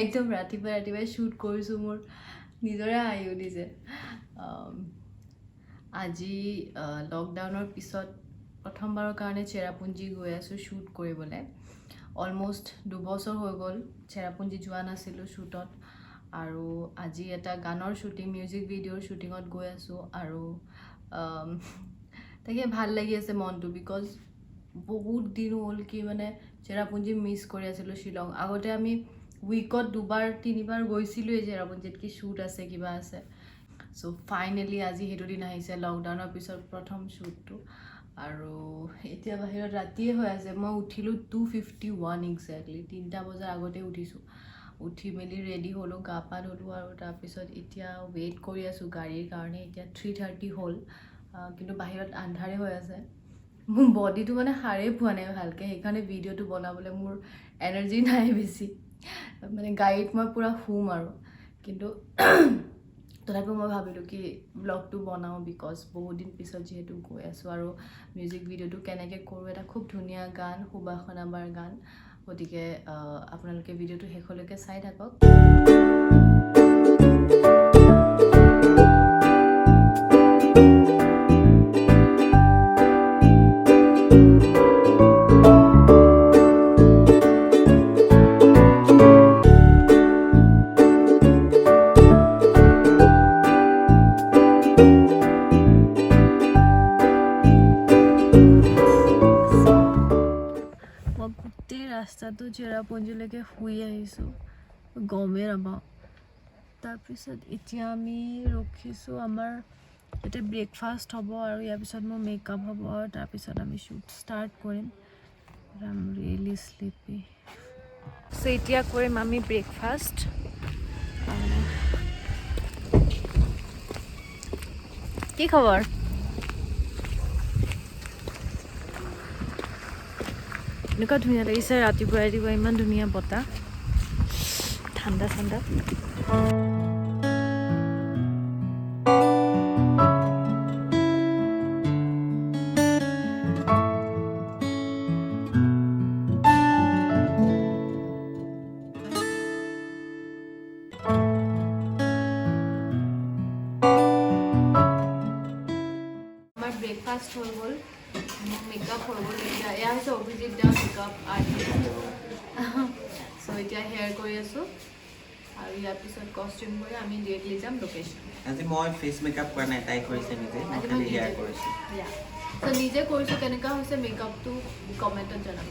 একদম ৰাতিপুৱাই শ্বুট কৰিছোঁ মোৰ নিজৰে হাঁহি উঠিছে আজি লকডাউনৰ পিছত প্ৰথমবাৰৰ কাৰণে চেৰাপুঞ্জী গৈ আছোঁ শ্বুট কৰিবলৈ অলমষ্ট 2 বছৰ হৈ গ'ল চেৰাপুঞ্জী যোৱা নাছিলোঁ শ্বুটত আৰু আজি এটা গানৰ শ্বুটিং মিউজিক ভিডিঅ'ৰ শ্বুটিঙত গৈ আছোঁ আৰু তাকে ভাল লাগি আছে মনটো বিকজ বহুত দিন হ'ল কি মানে চেৰাপুঞ্জী মিছ কৰি আছিলোঁ শ্বিলং আগতে আমি উইকত 2-3বাৰ গৈছিলোঁ চেৰাপুঞ্জীত কি শ্বুট আছে কিবা আছে চ' ফাইনেলি আজি সেইটো দিন আহিছে লকডাউনৰ পিছত প্ৰথম শ্বুটটো আৰু এতিয়া বাহিৰত ৰাতিয়ে হৈ আছে মই উঠিলোঁ 2:51 এক্সেক্টলি 3টা বজাৰ আগতে উঠিছোঁ উঠি মেলি ৰেডি হ'লোঁ গা পা ধুলোঁ আৰু তাৰপিছত এতিয়া ৱেইট কৰি আছোঁ গাড়ীৰ কাৰণে এতিয়া 3:30 হ'ল কিন্তু বাহিৰত আন্ধাৰে হৈ আছে মোৰ বডিটো মানে সাৰেই পোৱা নাই ভালকৈ সেইকাৰণে ভিডিঅ'টো বনাবলৈ মোৰ এনাৰ্জি নাই বেছি মানে গাড়ীত মই পূৰা শুম আৰু কিন্তু তথাপিও মই ভাবিলোঁ কি ব্লগটো বনাওঁ বিকজ বহুত দিন পিছত যিহেতু গৈ আছোঁ আৰু মিউজিক ভিডিঅ'টো কেনেকৈ কৰোঁ এটা খুব ধুনীয়া গান সুবাসনা বাৰ গান গতিকে আপোনালোকে ভিডিঅ'টো শেষলৈকে চাই থাকক ৰাস্তাটো চেৰাপুঞ্জীলৈকে শুই আহিছোঁ গমেই নাপাওঁ তাৰপিছত এতিয়া আমি ৰখিছোঁ আমাৰ এতিয়া ব্ৰেকফাষ্ট হ'ব আৰু ইয়াৰ পিছত মোৰ মেকআপ হ'ব আৰু তাৰপিছত আমি শ্বুট ষ্টাৰ্ট কৰিম আই এম ৰিয়েলি শ্লিপি চ' এতিয়া কৰিম আমি ব্ৰেকফাষ্ট কি খবৰ এনেকুৱা ধুনীয়া লাগিছে ৰাতিপুৱা ইমান ধুনীয়া বতাহ ঠাণ্ডা আমাৰ ব্ৰেকফাষ্ট হৈ গ'ল মেকআপ হৈ গ'ল এতিয়া এয়া হৈছে অভিজিত দা মেকআপ আৰ্টিষ্ট চ' এতিয়া হেয়াৰ কৰি আছোঁ আৰু ইয়াৰ পিছত কষ্টিউম কৰি আমি ডিৰেক্টলি যাম লোকেশ্যন আজি মই ফেচ মেকআপ কৰা নাই তাই কৰিছে নিজে মই খালি হেয়াৰ কৰিছোঁ চ' নিজে কৰিছোঁ কেনেকুৱা হৈছে মেকআপটো কমেণ্টত জনাব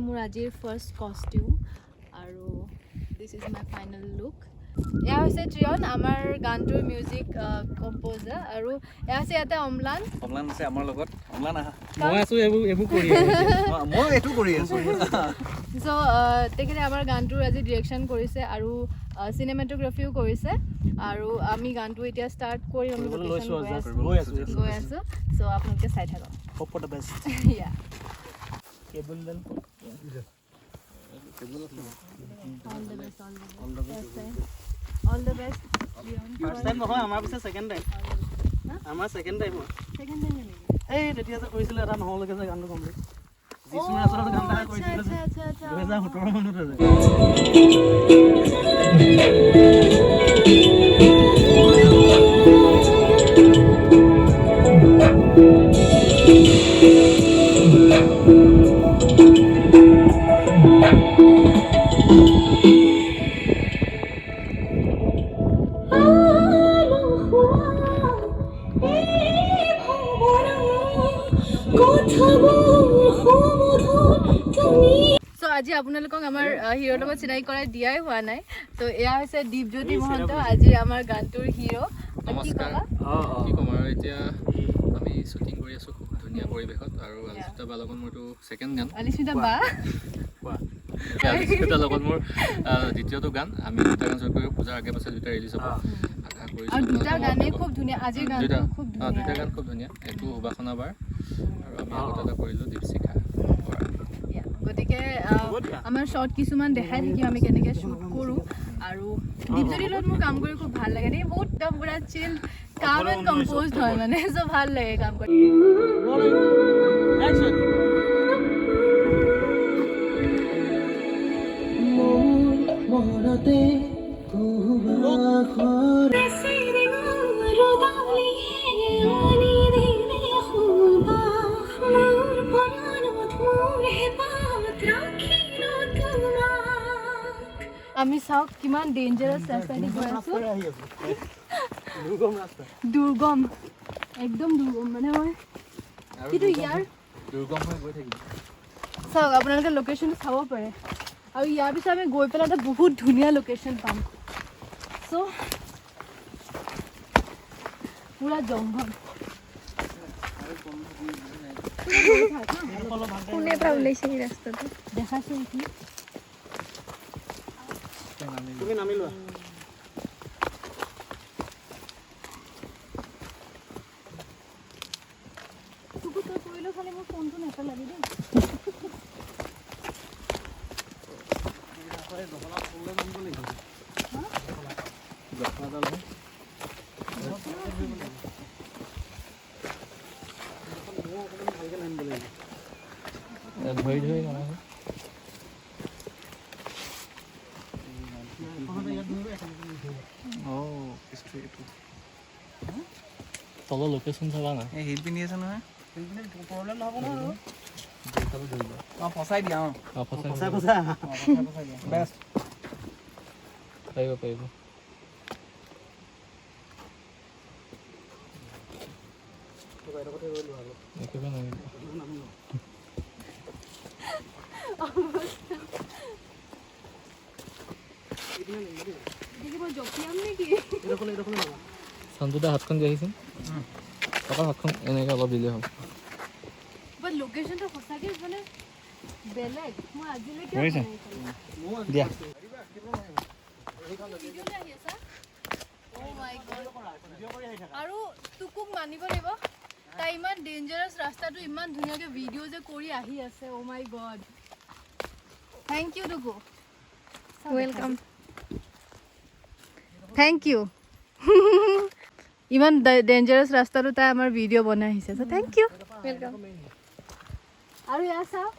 মোৰ আজিৰ ফাৰ্ষ্ট কষ্টিউম আৰু this is my final look এয়া হৈছে ত্ৰিয়ন আমাৰ গানটোৰ মিউজিক কম্প'জাৰ আৰু এয়া হৈছে ইয়াতে অম্লান আছে আমাৰ লগত অম্লান আহা মই আছোঁ এইবোৰ কৰি মই এইটো কৰি আছোঁ চ' তেখেতে আমাৰ গানটোৰ আজি ডিৰেকশ্যন কৰিছে আৰু চিনেমেটোগ্ৰাফিও কৰিছে আৰু আমি গানটো এতিয়া ষ্টাৰ্ট কৰি আমি গৈ আছোঁ চ' আপোনালোকে চাই থাকক hope for the best yeah cable then all the best first time নহয় আমাৰ পিছে second time আমাৰ second time এই তেতিয়া যে কৰিছিল এটা নহলৈকে যে গানটো কমপ্লিট যিছুৰ আচলত গান এটা কৰিছিল 2017 মানতে যে আজি আপোনালোকক আমাৰ হিৰোৰ লগত চিনাকি কৰাই দিয়াই হোৱা নাই তো এয়া হৈছে দীপজ্যোতি মহন্ত আজি আমাৰ গানটোৰ হিৰো নমস্কাৰ কি ক'ম আৰু এতিয়া আমি শ্বুটিং কৰি আছোঁ খুব ধুনীয়া পৰিৱেশত আৰু আলিস্মিতা বাৰ লগত মোৰতো ছেকেণ্ড গান আলিস্মিতা বা আলিস্মিতাৰ লগত মোৰ দ্বিতীয়টো গান আমি দুটা গান শ্বুট কৰি পূজাৰ আগে পাছে দুটা ৰিলিজ হ'ব আশা কৰিছোঁ আৰু দুটা গানেই খুব ধুনীয়া আজিৰ গানটো খুব ধুনীয়া দুটা গান খুব ধুনীয়া এইটো সুবাসনা বাৰ আৰু আমি আগতে এটা কৰিলোঁ দীপশিখা গতিকে আমাৰ শ্বৰ্ট কিছুমান দেখাই থাকিম আমি কেনেকৈ শ্বুট কৰোঁ আৰু দীপজ্যোতিৰ লগত মোৰ কাম কৰি খুব ভাল লাগে দেই বহুত একদম পুৰা চিল কাম এণ্ড কম্প'জড হয় মানে চ' ভাল লাগে কাম কৰি আমি চাওক কিমান ডেঞ্জাৰাছ ৰাস্তাদি গৈ আছোঁ দুৰ্গম একদম দুৰ্গম মানে মই কিন্তু ইয়াৰ দুৰ্গম হৈ গৈ থাকিব চাওক আপোনালোকে লোকেশ্যনটো চাব পাৰে আৰু ইয়াৰ পিছত আমি গৈ পেলাই এটা বহুত ধুনীয়া লোকেশ্যন পাম চ' পুৰা জংঘল কোনে পৰা ওলাইছে এই ৰাস্তাটো দেখাইছে নেকি তুমি নামি লোৱা তোকো তই কৰিলেও খালি মোৰ ফোনটো নেপেলাবি দেই ধৰি ধৰি নহয় তলৰ লোকেশ্যন চাবা না এই হিল পিন্ধি আছে নহয় প্ৰব্লেম নহ'ব নহয় ফচাই দিয়া ফচাই বেষ্ট পাৰিব পাৰিব একেবাৰে নামিব মই জপিয়াম নেকি সঞ্জুদা হাতখন দি আহিছে টকা হাতখন এনেকৈ অলপ দিলেই হ'ল বাট লোকেশ্যনটো সঁচাকৈ মানে বেলেগ মই আজিলৈকে দিয়া আৰু তোকো মানিব লাগিব তাই ইমান ডেঞ্জাৰাছ ৰাস্তাটো ইমান ধুনীয়াকৈ ভিডিঅ' যে কৰি আহি আছে অ' মাই গড থেংক ইউ টুকু ৱেলকাম থেংক ইউ ইমান ডেঞ্জাৰাছ ৰাস্তাটো তাই আমাৰ ভিডিঅ' বনাই আহিছে চ' থেংক ইউ ৱেলকাম আৰু ইয়াৰ চাওক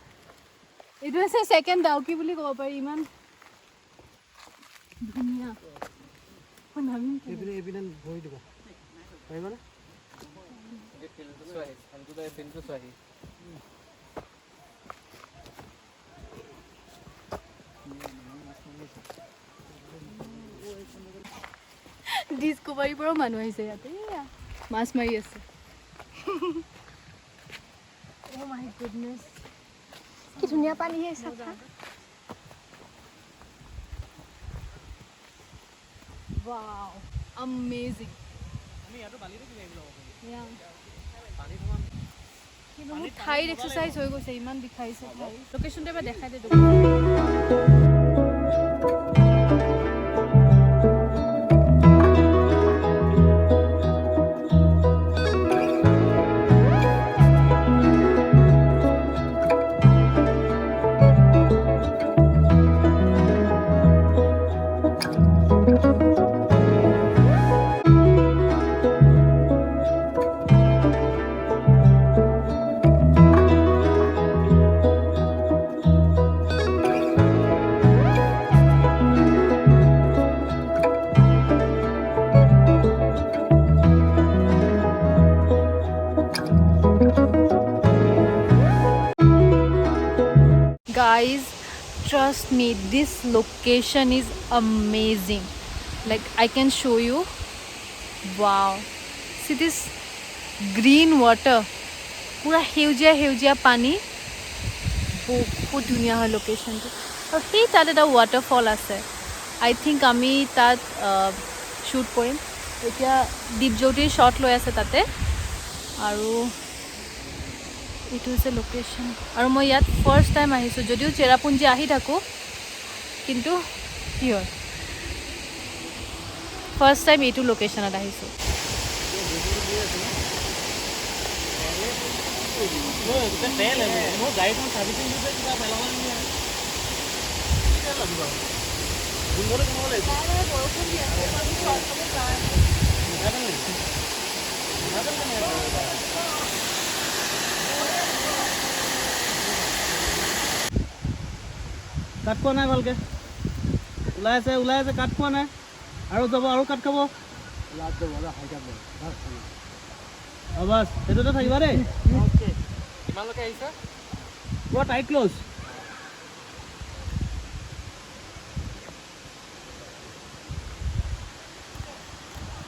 এইটো আছে ছেকেণ্ড ডাউকি বুলি ক'ব পাৰি ইমান ধুনীয়া নামিম এইপিনে ভৰি দিব পাৰিবানে ডিস্কোভাৰীৰ পৰাও মানুহ আহিছে ইয়াতে মাছ মাৰি আছে Oh my goodness. কি ধুনীয়া পানী হে চাফা Wow. Amazing. আমি ইয়াতো বালিতে কিনে আহিব Yeah. পানী ধোৱা কিন্তু মোৰ ঠাইত এক্সাৰচাইজ হৈ গৈছে ইমান বিষাইছে ঠাই লোকেশ্যনটো এবাৰ দেখাই দে Guys, trust me, this location is amazing. Like I can show you. Wow. See this green water. Pura heujia pani. Bahut dhuniya hai location to. Aur hey tate ta waterfall ase. I think ami tat shoot korim. Etia Deepjyotir shot loi ase tate. Aru এইটো হৈছে location আৰু মই ইয়াত first time আহিছোঁ যদিও চেৰাপুঞ্জী আহি থাকোঁ কিন্তু কি হয় ফাৰ্ষ্ট টাইম এইটো লোকেশ্যনত আহিছোঁ তেল মোৰ গাড়ীখন চাৰ্ভিচিং দিছে কিবা পেলাব লাগিব গোন্ধটো কেনেকুৱা লাগিছে বৰষুণ দি আছে আমি চৰকাৰে যায় মিঠাতেল নেকি মিঠাতেল কেনেকৈ কাট খোৱা নাই ভালকৈ ওলাই আছে কাট খোৱা নাই আৰু যাব আৰু কাট খাব বাছ সেইটোতে থাকিবা দেই কিমানলৈকে আহিছে পুৰা টাইট ক্ল'জ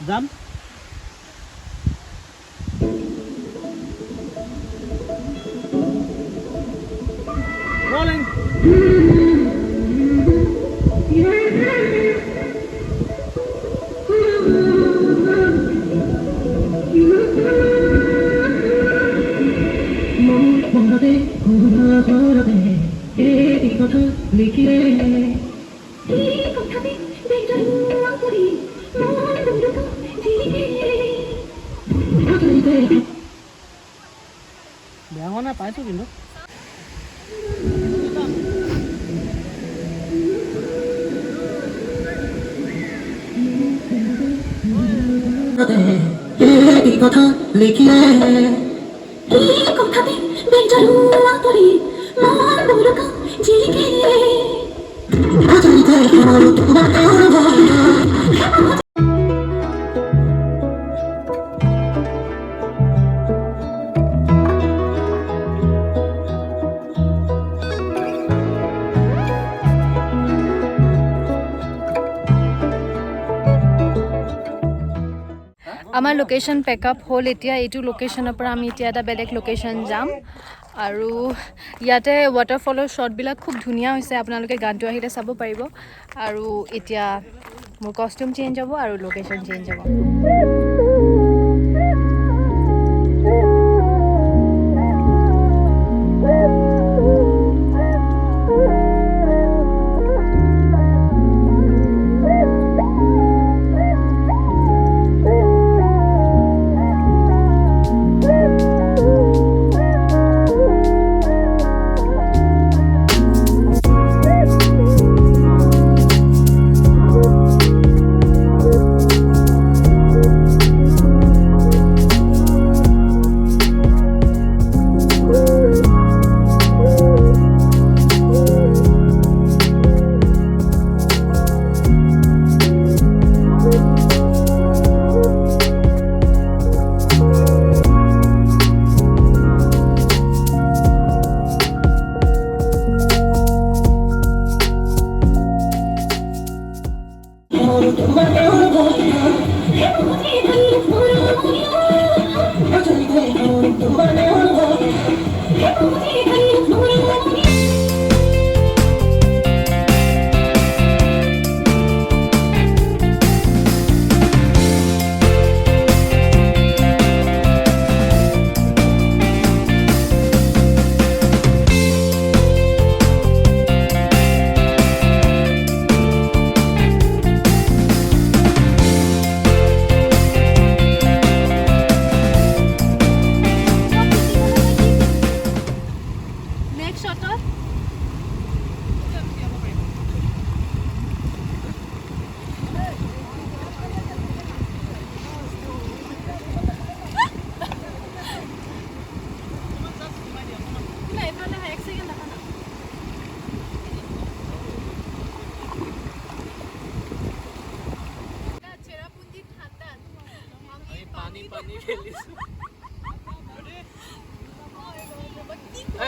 যাম rolling বেয়া হোৱা নাই পাইছোঁ কিন্তু কথা লিখিলে কথাতে বেজাৰু কৰি মন দুৰকা জিকে আজৰিতে মোৰ তোমাৰ আমাৰ লোকেশ্যন পেকআপ হ'ল এতিয়া এইটো লোকেশ্যনৰ পৰা আমি এতিয়া এটা বেলেগ লোকেশ্যন যাম আৰু ইয়াতে ৱাটাৰফলৰ শ্বটবিলাক খুব ধুনীয়া হৈছে আপোনালোকে গানটো আহিলে চাব পাৰিব আৰু এতিয়া মোৰ কষ্টিউম চেঞ্জ হ'ব আৰু লোকেশ্যন চেঞ্জ হ'ব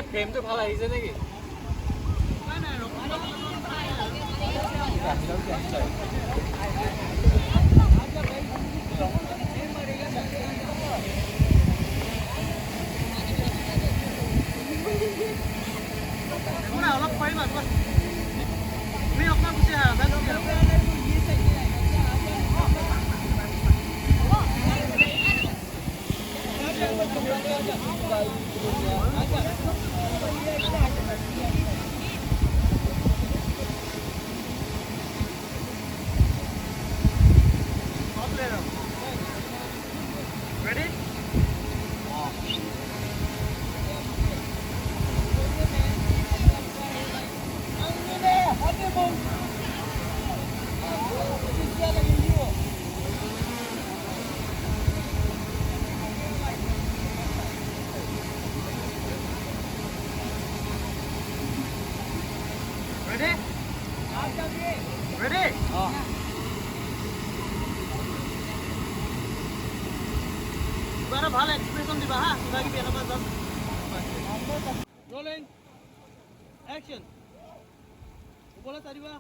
ফ্ৰেমটো ভাল আহিছে নেকি অলপ পাৰিবা তুমি অকণমান গুচি আহা Ready? Ready? কিবা এটা ভাল এক্সপ্ৰেছন দিবা হা কিবা কিবি এনেকুৱা জাষ্ট ৰলিং একশ্যন ওপৰলৈ চাই দিবা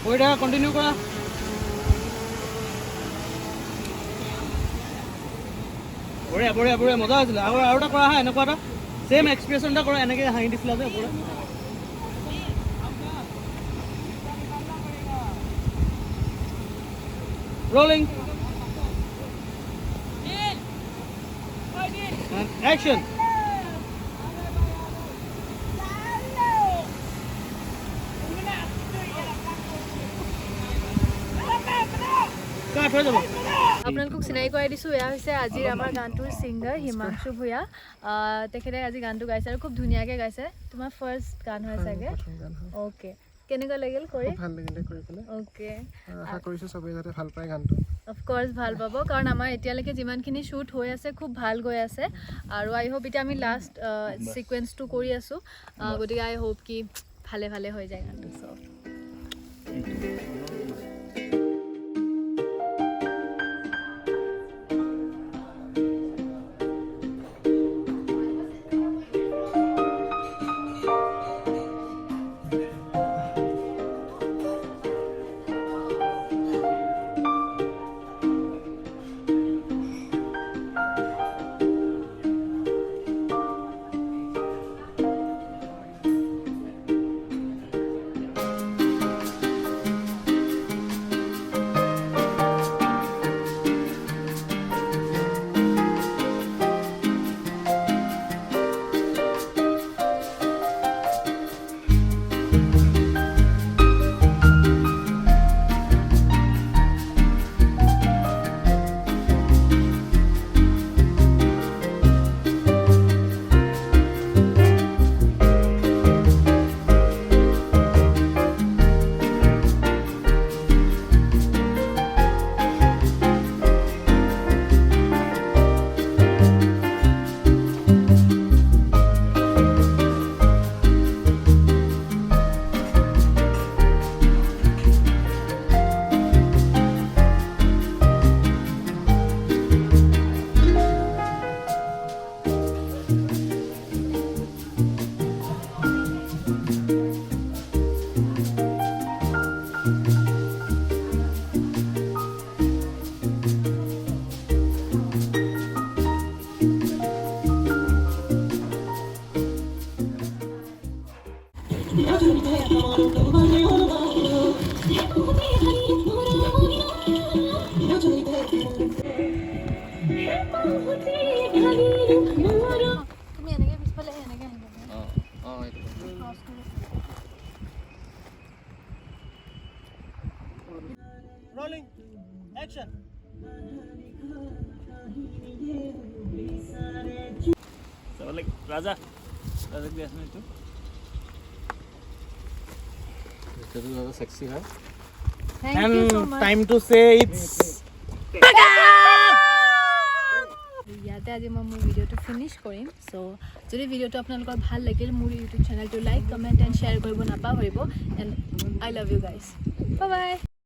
কৰি থাকা কণ্টিনিউ কৰা বঢ়িয়া বঢ়িয়া বঢ়িয়া মজা হৈছিলে আৰু এটা কৰা হা এনেকুৱা এটা সেম এক্সপ্ৰেছন এটা কৰা এনেকৈ হাঁহি দিছিলা যে ওপৰত rolling and action start হৈ যাব আপোনালোকক চিনাকি কৰাই দিছোঁ এয়া হৈছে আজিৰ আমাৰ গানটোৰ ছিংগাৰ হিমাংশু ভূঞা তেখেতে আজি গানটো গাইছে আৰু খুব ধুনীয়াকৈ গাইছে তোমাৰ ফাৰ্ষ্ট গান হয় চাগে অ'কে কেনেকুৱা লাগিল কৰি ভাল লাগিলে কৰি পেলাই অ'কে আশা কৰিছোঁ চবেই যাতে ভাল পায় গানটো অফক'ৰ্ছ ভাল পাব কাৰণ আমাৰ এতিয়ালৈকে যিমানখিনি শ্বুট হৈ আছে খুব ভাল গৈ আছে আৰু আই হোপ এতিয়া আমি লাষ্ট ছিকুৱেঞ্চটো কৰি আছোঁ গতিকে আই হোপ কি ভালে ভালে হৈ যায় গানটো চব তুমি এনেকৈ পিছফালে এনেকৈ আহিবা rolling action so like raja be asne to সেইটো দাদা সেক্সি হয় Thank you so much. time to say it's ইয়াতে আজি মই মোৰ ভিডিঅ'টো ফিনিছ কৰিম চ' যদি ভিডিঅ'টো আপোনালোকৰ ভাল লাগিল মোৰ ইউটিউব চেনেলটো লাইক কমেণ্ট এণ্ড শ্বেয়াৰ কৰিব নাপাহৰিব and I love you guys bye bye